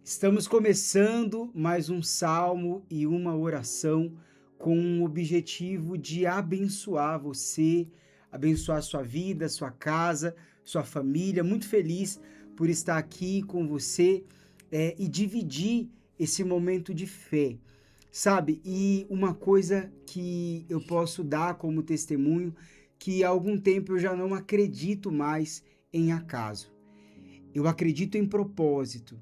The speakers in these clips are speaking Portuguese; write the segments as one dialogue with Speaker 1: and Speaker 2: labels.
Speaker 1: Estamos começando mais um salmo e uma oração com o objetivo de abençoar você, abençoar sua vida, sua casa, sua família. Muito feliz por estar aqui com você e dividir esse momento de fé, sabe? E uma coisa que eu posso dar como testemunho, que há algum tempo eu já não acredito mais em acaso. Eu acredito em propósito,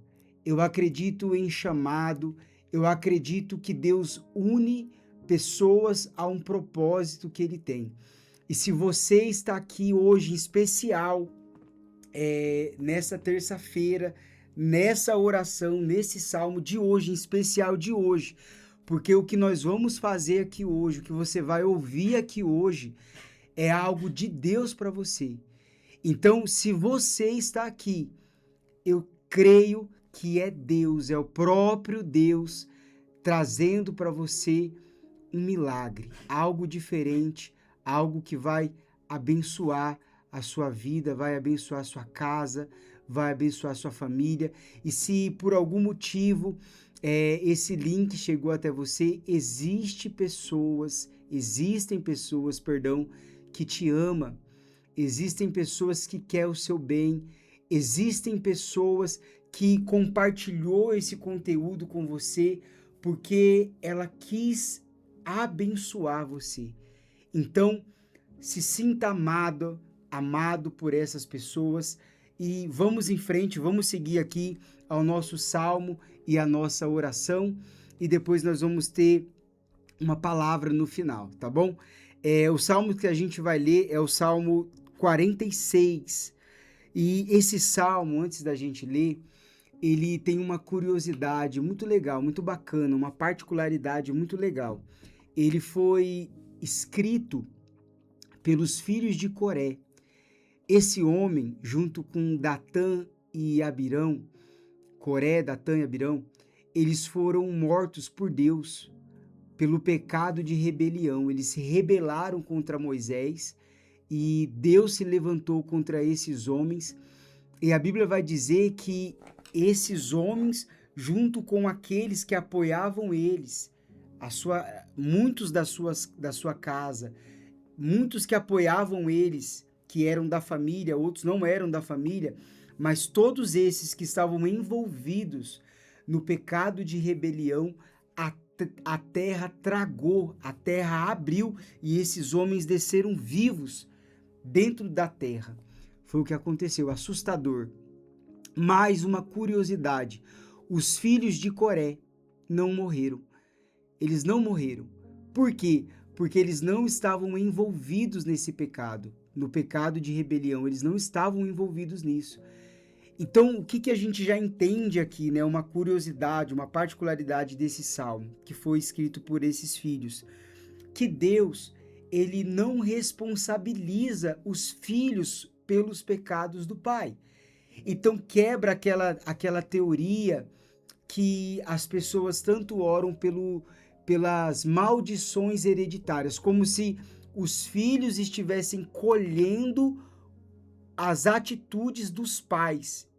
Speaker 1: eu acredito em chamado, eu acredito que Deus une pessoas a um propósito que Ele tem. E se você está aqui hoje em especial, nessa terça-feira, nessa oração, nesse salmo de hoje, em especial de hoje, porque o que nós vamos fazer aqui hoje, o que você vai ouvir aqui hoje, é algo de Deus para você. Então, se você está aqui, eu creio que é Deus, é o próprio Deus trazendo para você um milagre, algo diferente, algo que vai abençoar a sua vida, vai abençoar a sua casa, vai abençoar a sua família. E se por algum motivo esse link chegou até você, existem pessoas, perdão, que te ama, existem pessoas que querem o seu bem, existem pessoas que compartilhou esse conteúdo com você porque ela quis abençoar você. Então, se sinta amado, amado por essas pessoas e vamos em frente, vamos seguir aqui ao nosso salmo e a nossa oração e depois nós vamos ter uma palavra no final, tá bom? O salmo que a gente vai ler é o Salmo 46. E esse salmo, antes da gente ler, ele tem uma curiosidade muito legal, muito bacana, uma particularidade muito legal. Ele foi escrito pelos filhos de Coré. Esse homem, junto com Datã e Abirão, Coré, Datã e Abirão, eles foram mortos por Deus pelo pecado de rebelião. Eles se rebelaram contra Moisés e Deus se levantou contra esses homens. E a Bíblia vai dizer que esses homens, junto com aqueles que apoiavam eles, muitos da sua casa, muitos que apoiavam eles, que eram da família, outros não eram da família, mas todos esses que estavam envolvidos no pecado de rebelião, a terra tragou, a terra abriu e esses homens desceram vivos dentro da terra. Foi o que aconteceu, assustador. Mais uma curiosidade: os filhos de Coré não morreram. Eles não morreram. Por quê? Porque eles não estavam envolvidos nesse pecado, no pecado de rebelião. Eles não estavam envolvidos nisso. Então, o que a gente já entende aqui, né? Uma curiosidade, uma particularidade desse salmo, que foi escrito por esses filhos, que Deus, ele não responsabiliza os filhos pelos pecados do pai. Então quebra aquela teoria que as pessoas tanto oram pelas maldições hereditárias, como se os filhos estivessem colhendo as atitudes dos pais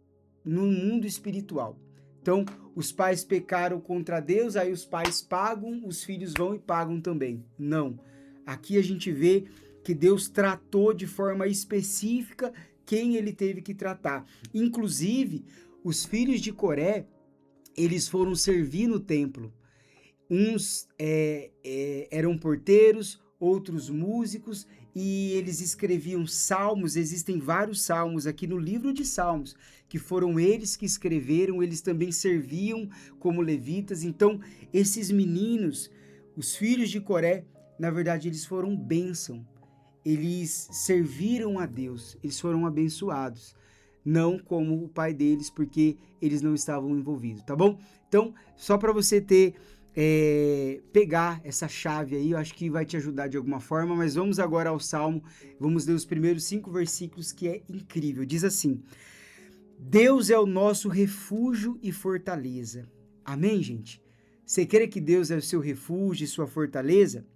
Speaker 1: no mundo espiritual. Então, os pais pecaram contra Deus, aí os pais pagam, os filhos vão e pagam também. Não. Aqui a gente vê que Deus tratou de forma específica quem ele teve que tratar. Inclusive, os filhos de Coré, eles foram servir no templo. Uns eram porteiros, outros músicos, e eles escreviam salmos. Existem vários salmos aqui no livro de Salmos, que foram eles que escreveram, eles também serviam como levitas. Então, esses meninos, os filhos de Coré, na verdade, eles foram bênção. Eles serviram a Deus, eles foram abençoados. Não como o pai deles, porque eles não estavam envolvidos, tá bom? Então, só para você pegar essa chave aí, eu acho que vai te ajudar de alguma forma, mas vamos agora ao Salmo, vamos ler os primeiros 5 versículos, que é incrível. Diz assim: Deus é o nosso refúgio e fortaleza. Amém, gente? Você crê que Deus é o seu refúgio e sua fortaleza?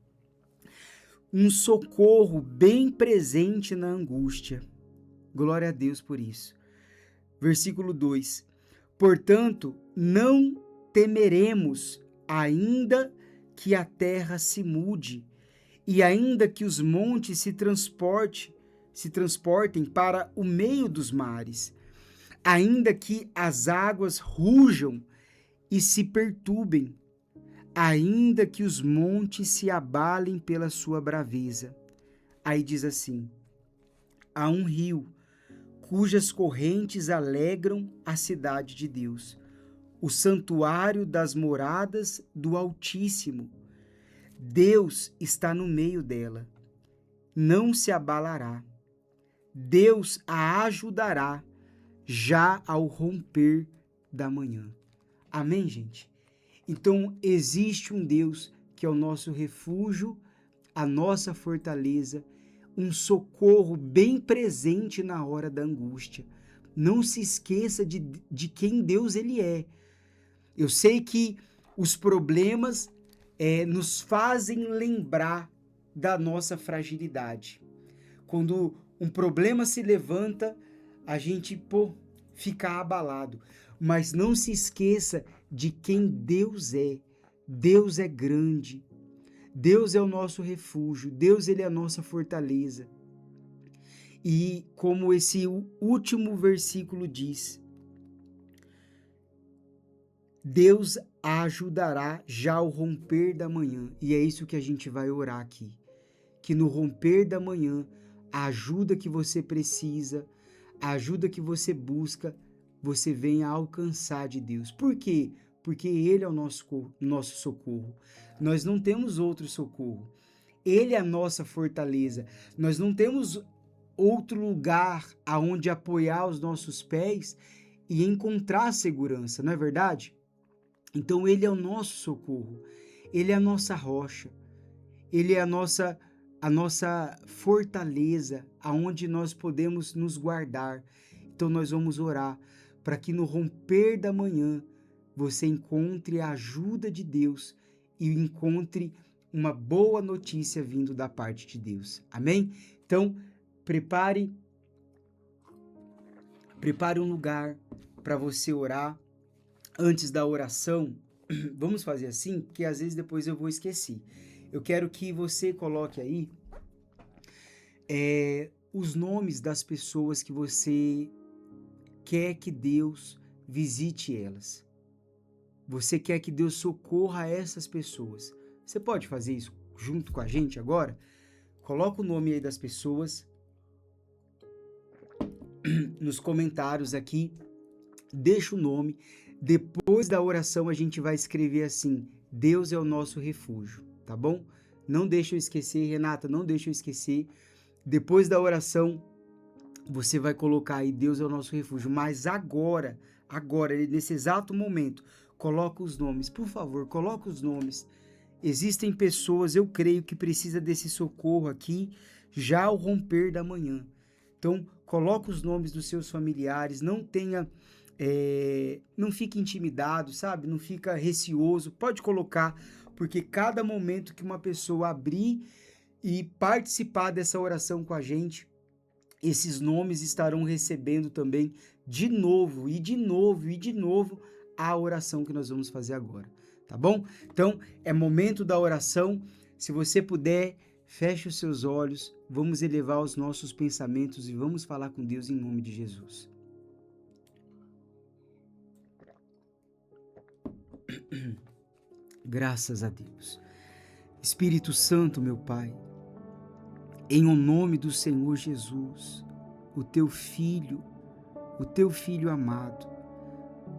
Speaker 1: Um socorro bem presente na angústia. Glória a Deus por isso. Versículo 2: Portanto, não temeremos, ainda que a terra se mude, e ainda que os montes se transportem para o meio dos mares, ainda que as águas rujam e se perturbem, ainda que os montes se abalem pela sua braveza. Aí diz assim: há um rio cujas correntes alegram a cidade de Deus, o santuário das moradas do Altíssimo. Deus está no meio dela, não se abalará. Deus a ajudará já ao romper da manhã. Amém, gente? Então, existe um Deus que é o nosso refúgio, a nossa fortaleza, um socorro bem presente na hora da angústia. Não se esqueça de quem Deus ele é. Eu sei que os problemas nos fazem lembrar da nossa fragilidade. Quando um problema se levanta, a gente fica abalado. Mas não se esqueça de quem Deus é. Deus é grande. Deus é o nosso refúgio. Deus ele é a nossa fortaleza. E como esse último versículo diz, Deus a ajudará já ao romper da manhã. E é isso que a gente vai orar aqui. Que no romper da manhã, a ajuda que você precisa, a ajuda que você busca, você venha alcançar de Deus. Por quê? Porque Ele é o nosso socorro. Nós não temos outro socorro. Ele é a nossa fortaleza. Nós não temos outro lugar aonde apoiar os nossos pés e encontrar segurança, não é verdade? Então Ele é o nosso socorro. Ele é a nossa rocha. Ele é a nossa fortaleza, aonde nós podemos nos guardar. Então nós vamos orar para que no romper da manhã você encontre a ajuda de Deus e encontre uma boa notícia vindo da parte de Deus. Amém? Então, prepare um lugar para você orar. Antes da oração, vamos fazer assim, porque às vezes depois eu vou esquecer. Eu quero que você coloque aí os nomes das pessoas que você quer que Deus visite elas. Você quer que Deus socorra essas pessoas. Você pode fazer isso junto com a gente agora? Coloca o nome aí das pessoas nos comentários aqui. Deixa o nome. Depois da oração a gente vai escrever assim: Deus é o nosso refúgio, tá bom? Não deixa eu esquecer, Renata, não deixa eu esquecer. Depois da oração, você vai colocar aí: Deus é o nosso refúgio. Mas agora, nesse exato momento, coloca os nomes. Por favor, coloca os nomes. Existem pessoas, eu creio, que precisam desse socorro aqui já ao romper da manhã. Então, coloca os nomes dos seus familiares. Não fique intimidado, sabe? Não fica receoso. Pode colocar, porque cada momento que uma pessoa abrir e participar dessa oração com a gente, esses nomes estarão recebendo também de novo a oração que nós vamos fazer agora, tá bom? Então, é momento da oração. Se você puder, feche os seus olhos, vamos elevar os nossos pensamentos e vamos falar com Deus em nome de Jesus. Graças a Deus. Espírito Santo, meu Pai, em o nome do Senhor Jesus, o teu filho amado,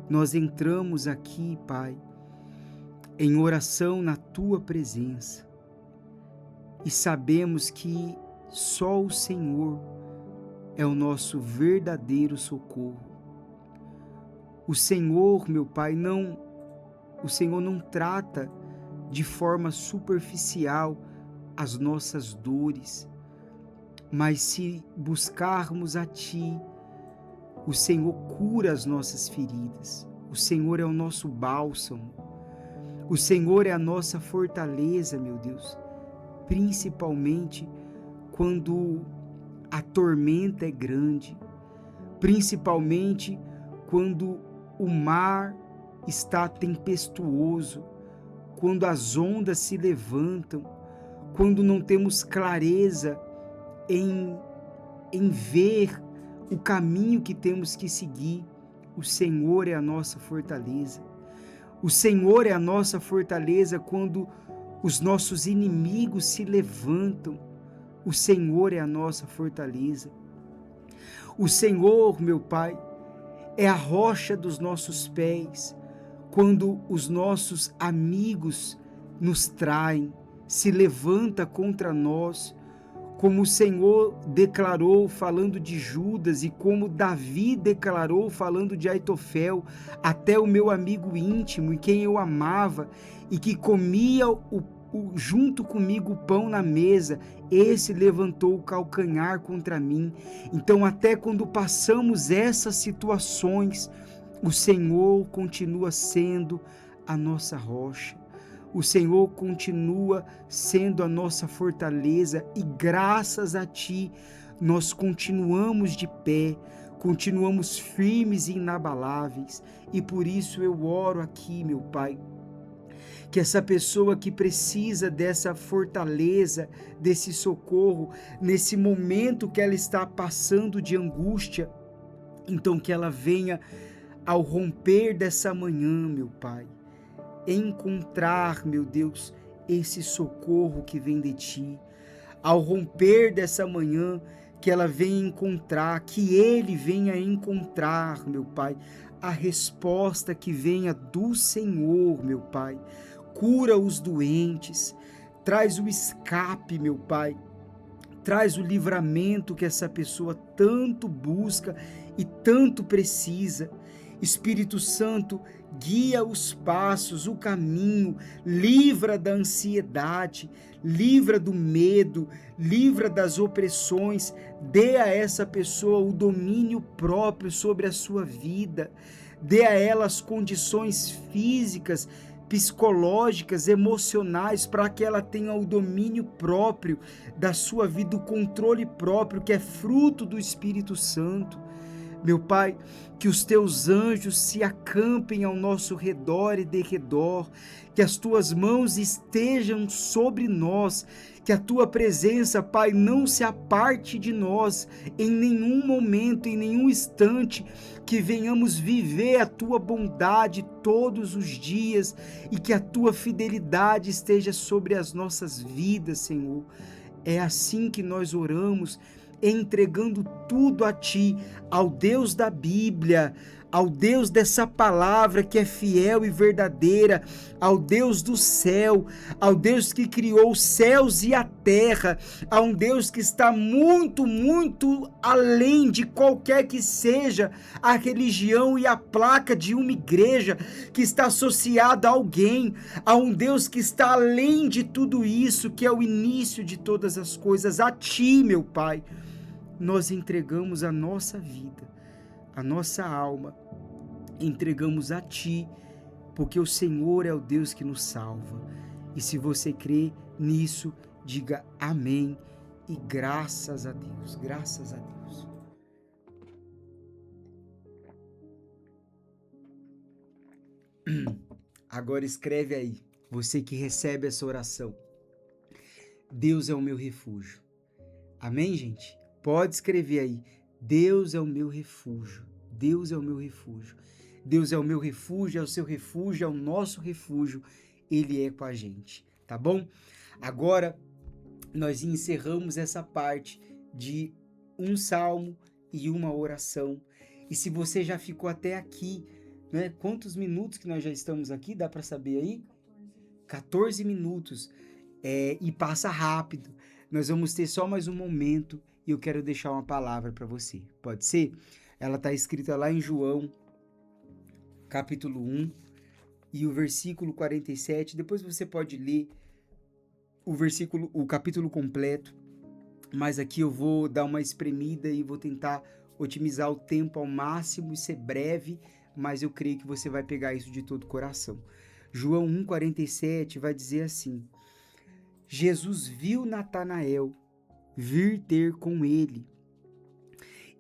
Speaker 1: nós entramos aqui, Pai, em oração na tua presença e sabemos que só o Senhor é o nosso verdadeiro socorro. O Senhor, meu Pai, o Senhor não trata de forma superficial as nossas dores, mas se buscarmos a Ti, o Senhor cura as nossas feridas. O Senhor é o nosso bálsamo. O Senhor é a nossa fortaleza, meu Deus, principalmente quando a tormenta é grande, principalmente quando o mar está tempestuoso, quando as ondas se levantam, quando não temos clareza em ver o caminho que temos que seguir, o Senhor é a nossa fortaleza. O Senhor é a nossa fortaleza quando os nossos inimigos se levantam. O Senhor é a nossa fortaleza. O Senhor, meu Pai, é a rocha dos nossos pés quando os nossos amigos nos traem, se levanta contra nós, como o Senhor declarou falando de Judas e como Davi declarou falando de Aitofel, até o meu amigo íntimo, em quem eu amava e que comia junto comigo o pão na mesa, esse levantou o calcanhar contra mim. Então, até quando passamos essas situações, o Senhor continua sendo a nossa rocha. O Senhor continua sendo a nossa fortaleza e graças a Ti nós continuamos de pé, continuamos firmes e inabaláveis. E por isso eu oro aqui, meu Pai, que essa pessoa que precisa dessa fortaleza, desse socorro, nesse momento que ela está passando de angústia, então que ela venha ao romper dessa manhã, meu Pai, encontrar, meu Deus, esse socorro que vem de Ti. Ao romper dessa manhã, que ela venha encontrar, que Ele venha encontrar, meu Pai, a resposta que venha do Senhor, meu Pai. Cura os doentes, traz o escape, meu Pai, traz o livramento que essa pessoa tanto busca e tanto precisa. Espírito Santo, guia os passos, o caminho, livra da ansiedade, livra do medo, livra das opressões, dê a essa pessoa o domínio próprio sobre a sua vida, dê a ela as condições físicas, psicológicas, emocionais, para que ela tenha o domínio próprio da sua vida, o controle próprio, que é fruto do Espírito Santo. Meu Pai, que os teus anjos se acampem ao nosso redor e derredor, que as tuas mãos estejam sobre nós, que a tua presença, Pai, não se aparte de nós em nenhum momento, em nenhum instante, que venhamos viver a tua bondade todos os dias e que a tua fidelidade esteja sobre as nossas vidas, Senhor. É assim que nós oramos, entregando tudo a Ti, ao Deus da Bíblia, ao Deus dessa palavra que é fiel e verdadeira, ao Deus do céu, ao Deus que criou os céus e a terra, a um Deus que está muito, muito além de qualquer que seja a religião e a placa de uma igreja que está associada a alguém, a um Deus que está além de tudo isso, que é o início de todas as coisas. A Ti, meu Pai, nós entregamos a nossa vida, a nossa alma, entregamos a Ti, porque o Senhor é o Deus que nos salva. E se você crê nisso, diga amém e graças a Deus, graças a Deus. Agora escreve aí, você que recebe essa oração: Deus é o meu refúgio. Amém, gente? Pode escrever aí, Deus é o meu refúgio, Deus é o meu refúgio. Deus é o meu refúgio, é o seu refúgio, é o nosso refúgio, Ele é com a gente, tá bom? Agora, nós encerramos essa parte de um salmo e uma oração. E se você já ficou até aqui, né? Quantos minutos que nós já estamos aqui? Dá para saber aí? 14 minutos. E passa rápido. Nós vamos ter só mais um momento e eu quero deixar uma palavra para você. Pode ser? Ela está escrita lá em João, capítulo 1, e o versículo 47. Depois você pode ler o capítulo completo, mas aqui eu vou dar uma espremida e vou tentar otimizar o tempo ao máximo e ser breve, mas eu creio que você vai pegar isso de todo o coração. João 1,47 vai dizer assim: Jesus viu Natanael vir ter com ele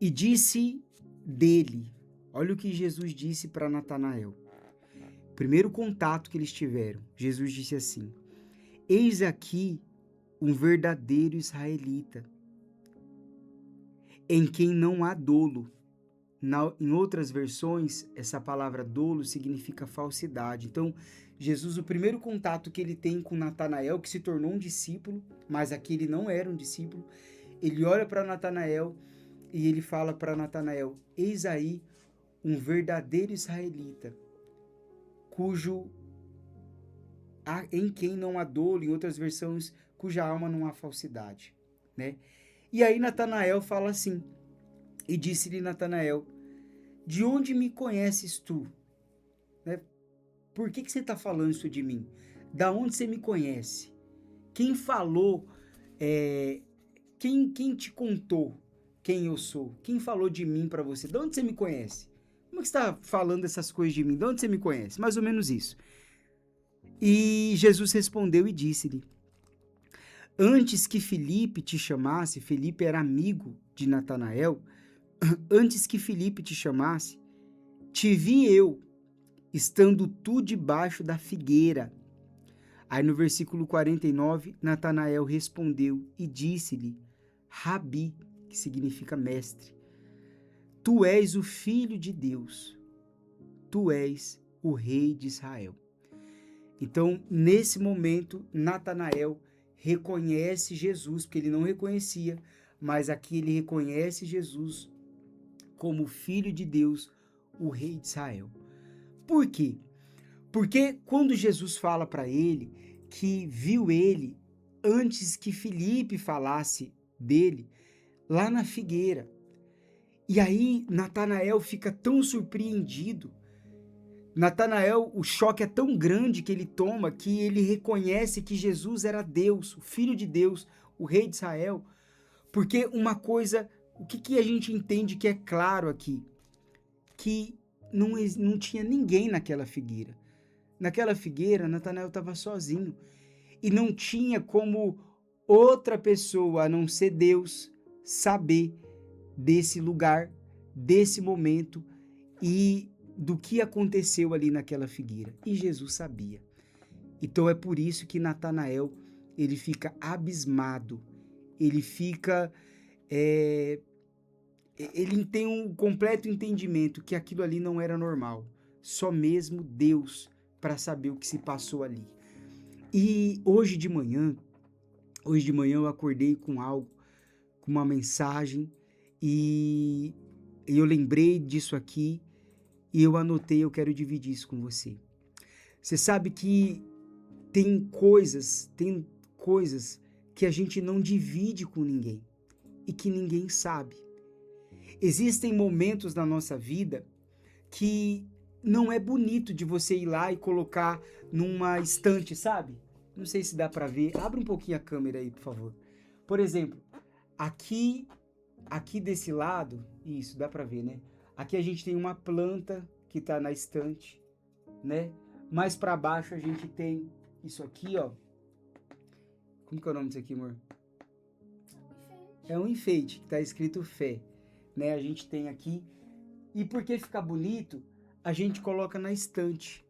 Speaker 1: e disse dele, olha o que Jesus disse para Natanael: O primeiro contato que eles tiveram, Jesus disse assim: eis aqui um verdadeiro israelita, em quem não há dolo. Em outras versões, essa palavra dolo significa falsidade. Então, Jesus, o primeiro contato que ele tem com Natanael, que se tornou um discípulo, mas aqui ele não era um discípulo, ele olha para Natanael e ele fala para Natanael: eis aí um verdadeiro israelita, em quem não há dolo, em outras versões, cuja alma não há falsidade, né? E aí Natanael fala assim, e disse-lhe Natanael: de onde me conheces tu? Né? Por que você está falando isso de mim? Da onde você me conhece? Quem falou, quem te contou quem eu sou? Quem falou de mim para você? De onde você me conhece? Como é que você está falando essas coisas de mim? De onde você me conhece? Mais ou menos isso. E Jesus respondeu e disse-lhe: antes que Filipe te chamasse, Filipe era amigo de Natanael, antes que Filipe te chamasse, te vi eu, estando tu debaixo da figueira. Aí no versículo 49, Natanael respondeu e disse-lhe: Rabi, que significa mestre, tu és o Filho de Deus, tu és o Rei de Israel. Então, nesse momento, Natanael reconhece Jesus, porque ele não reconhecia, mas aqui ele reconhece Jesus como Filho de Deus, o Rei de Israel. Por quê? Porque quando Jesus fala para ele que viu ele antes que Filipe falasse dele, lá na figueira. E aí Natanael fica tão surpreendido. Natanael, o choque é tão grande que ele toma que ele reconhece que Jesus era Deus, o Filho de Deus, o Rei de Israel. Porque uma coisa, o que a gente entende que é claro aqui? Que não tinha ninguém naquela figueira. Naquela figueira, Natanael estava sozinho. E não tinha como outra pessoa, a não ser Deus, saber desse lugar, desse momento e do que aconteceu ali naquela figueira. E Jesus sabia. Então é por isso que Natanael, ele fica abismado, ele fica... ele tem um completo entendimento que aquilo ali não era normal. Só mesmo Deus para saber o que se passou ali. E hoje de manhã eu acordei com algo, com uma mensagem, e eu lembrei disso aqui, e eu anotei, eu quero dividir isso com você. Você sabe que tem coisas que a gente não divide com ninguém, e que ninguém sabe. Existem momentos na nossa vida que não é bonito de você ir lá e colocar numa estante, sabe? Não sei se dá pra ver. Abre um pouquinho a câmera aí, por favor. Por exemplo, aqui desse lado, isso, dá pra ver, né? Aqui a gente tem uma planta que tá na estante, né? Mais pra baixo a gente tem isso aqui, ó. Como que é o nome disso aqui, amor? É um enfeite, que tá escrito fé, né? A gente tem aqui. E por que ficar bonito, a gente coloca na estante.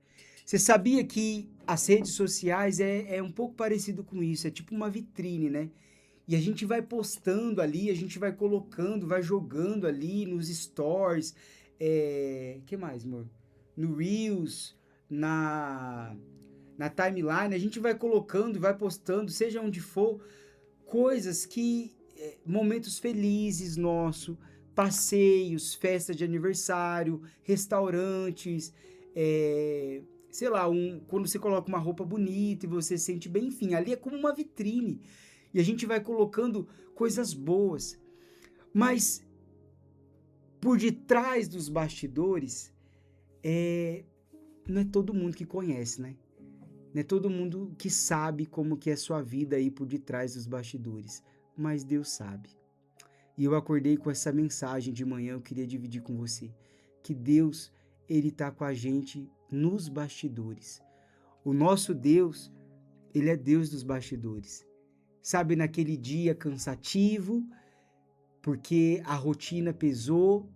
Speaker 1: Você sabia que as redes sociais é um pouco parecido com isso, é tipo uma vitrine, né? E a gente vai postando ali, a gente vai colocando, vai jogando ali nos stories, que mais, amor? No Reels, na timeline, a gente vai colocando e vai postando, seja onde for, coisas que, momentos felizes nossos, passeios, festa de aniversário, restaurantes, sei lá, quando você coloca uma roupa bonita e você se sente bem, enfim, ali é como uma vitrine. E a gente vai colocando coisas boas. Mas por detrás dos bastidores, não é todo mundo que conhece, né? Não é todo mundo que sabe como que é a sua vida aí por detrás dos bastidores. Mas Deus sabe. E eu acordei com essa mensagem de manhã, eu queria dividir com você. Que Deus, Ele está com a gente nos bastidores. O nosso Deus, Ele é Deus dos bastidores. Sabe, naquele dia cansativo, porque a rotina pesou,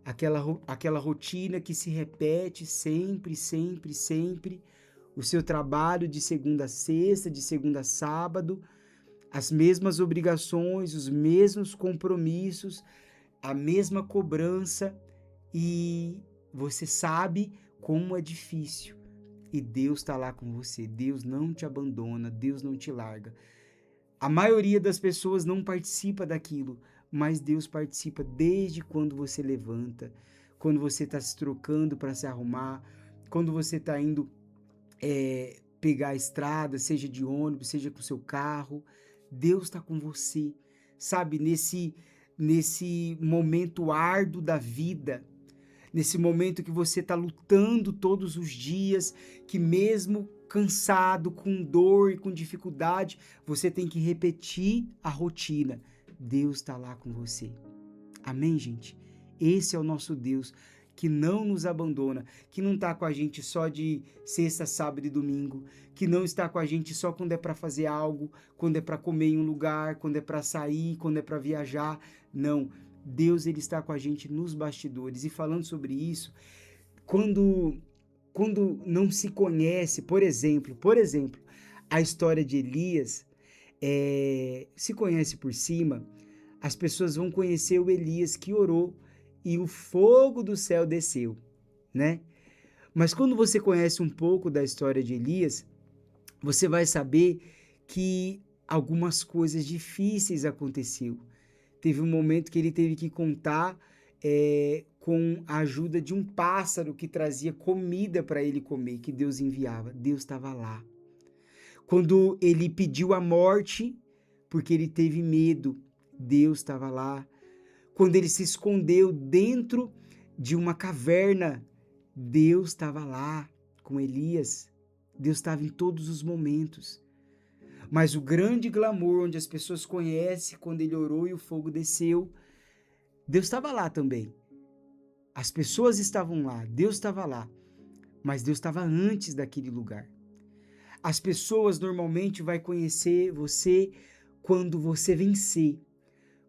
Speaker 1: aquela rotina que se repete sempre, sempre, sempre, o seu trabalho de segunda a sexta, de segunda a sábado, as mesmas obrigações, os mesmos compromissos, a mesma cobrança, e você sabe como é difícil. E Deus está lá com você, Deus não te abandona, Deus não te larga. A maioria das pessoas não participa daquilo, mas Deus participa desde quando você levanta, quando você está se trocando para se arrumar, quando você está indo pegar a estrada, seja de ônibus, seja com o seu carro. Deus está com você, sabe? Nesse momento árduo da vida, nesse momento que você está lutando todos os dias, que mesmo cansado, com dor e com dificuldade, você tem que repetir a rotina. Deus está lá com você. Amém, gente? Esse é o nosso Deus, que não nos abandona, que não está com a gente só de sexta, sábado e domingo, que não está com a gente só quando é para fazer algo, quando é para comer em um lugar, quando é para sair, quando é para viajar. Não, Deus, ele está com a gente nos bastidores. E falando sobre isso, quando não se conhece, por exemplo, a história de Elias, se conhece por cima, as pessoas vão conhecer o Elias que orou e o fogo do céu desceu, né? Mas quando você conhece um pouco da história de Elias, você vai saber que algumas coisas difíceis aconteceram. Teve um momento que ele teve que contar com a ajuda de um pássaro que trazia comida para ele comer, que Deus enviava. Deus estava lá. Quando ele pediu a morte, porque ele teve medo, Deus estava lá. Quando ele se escondeu dentro de uma caverna, Deus estava lá com Elias. Deus estava em todos os momentos. Mas o grande clamor, onde as pessoas conhecem, quando ele orou e o fogo desceu, Deus estava lá também. As pessoas estavam lá, Deus estava lá. Mas Deus estava antes daquele lugar. As pessoas normalmente vão conhecer você quando você vencer.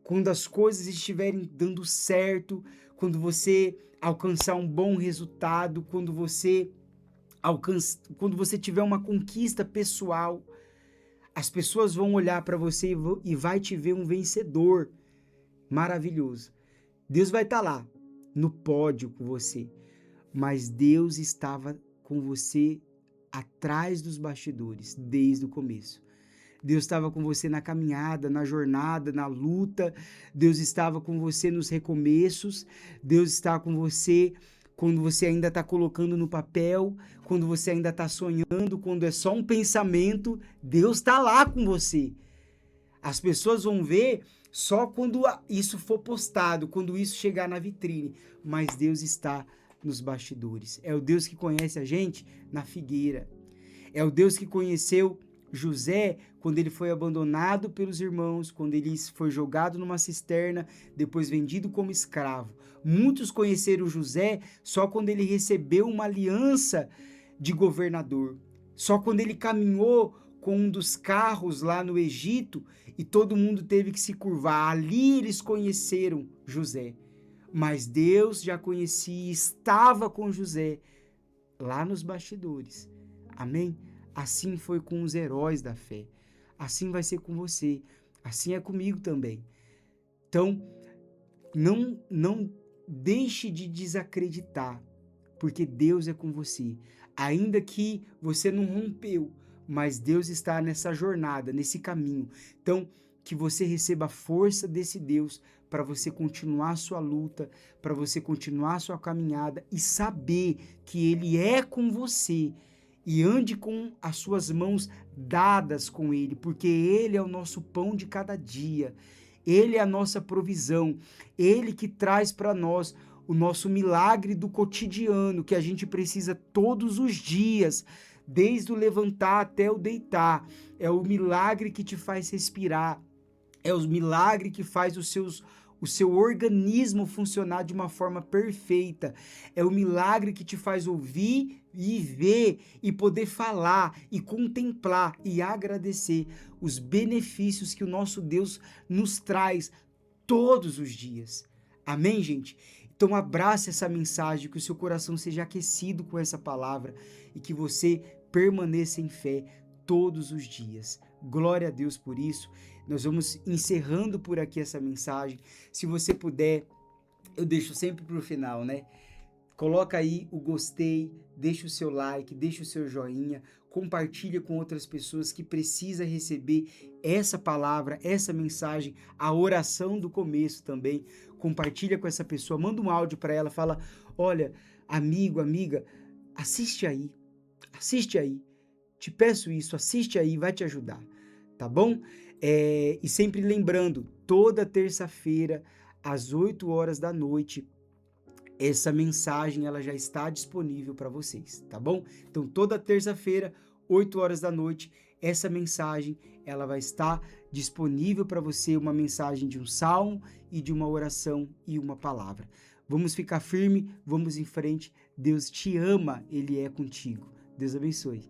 Speaker 1: Quando as coisas estiverem dando certo, quando você alcançar um bom resultado, quando você tiver uma conquista pessoal, as pessoas vão olhar para você e vai te ver um vencedor maravilhoso. Deus vai estar lá no pódio com você, mas Deus estava com você atrás dos bastidores desde o começo. Deus estava com você na caminhada, na jornada, na luta. Deus estava com você nos recomeços. Deus está com você quando você ainda está colocando no papel, quando você ainda está sonhando, quando é só um pensamento. Deus está lá com você. As pessoas vão ver só quando isso for postado, quando isso chegar na vitrine. Mas Deus está nos bastidores. É o Deus que conhece a gente na figueira. É o Deus que conheceu José quando ele foi abandonado pelos irmãos, quando ele foi jogado numa cisterna, depois vendido como escravo. Muitos conheceram José só quando ele recebeu uma aliança de governador, só quando ele caminhou com um dos carros lá no Egito e todo mundo teve que se curvar. Ali eles conheceram José. Mas Deus já conhecia, estava com José lá nos bastidores. Amém? Assim foi com os heróis da fé. Assim vai ser com você. Assim é comigo também. Então, não deixe de desacreditar, porque Deus é com você. Ainda que você não rompeu, mas Deus está nessa jornada, nesse caminho. Então, que você receba a força desse Deus para você continuar a sua luta, para você continuar a sua caminhada e saber que Ele é com você. E ande com as suas mãos dadas com Ele, porque Ele é o nosso pão de cada dia. Ele é a nossa provisão. Ele que traz para nós o nosso milagre do cotidiano, que a gente precisa todos os dias, desde o levantar até o deitar. É o milagre que te faz respirar. É o milagre que faz o seu organismo funcionar de uma forma perfeita. É o milagre que te faz ouvir e ver e poder falar e contemplar e agradecer os benefícios que o nosso Deus nos traz todos os dias. Amém, gente? Então abrace essa mensagem, que o seu coração seja aquecido com essa palavra e que você permaneça em fé todos os dias. Glória a Deus por isso. Nós vamos encerrando por aqui essa mensagem. Se você puder, eu deixo sempre para o final, né? Coloca aí o gostei, deixa o seu like, deixa o seu joinha, compartilha com outras pessoas que precisam receber essa palavra, essa mensagem, a oração do começo também. Compartilha com essa pessoa, manda um áudio para ela, fala: olha, amigo, amiga, assiste aí, te peço isso, assiste aí, vai te ajudar, tá bom? E sempre lembrando, toda terça-feira, às 8 horas da noite, essa mensagem ela já está disponível para vocês, tá bom? Então, toda terça-feira, 8 horas da noite, essa mensagem ela vai estar disponível para você, uma mensagem de um salmo e de uma oração e uma palavra. Vamos ficar firme, vamos em frente. Deus te ama, Ele é contigo. Deus abençoe.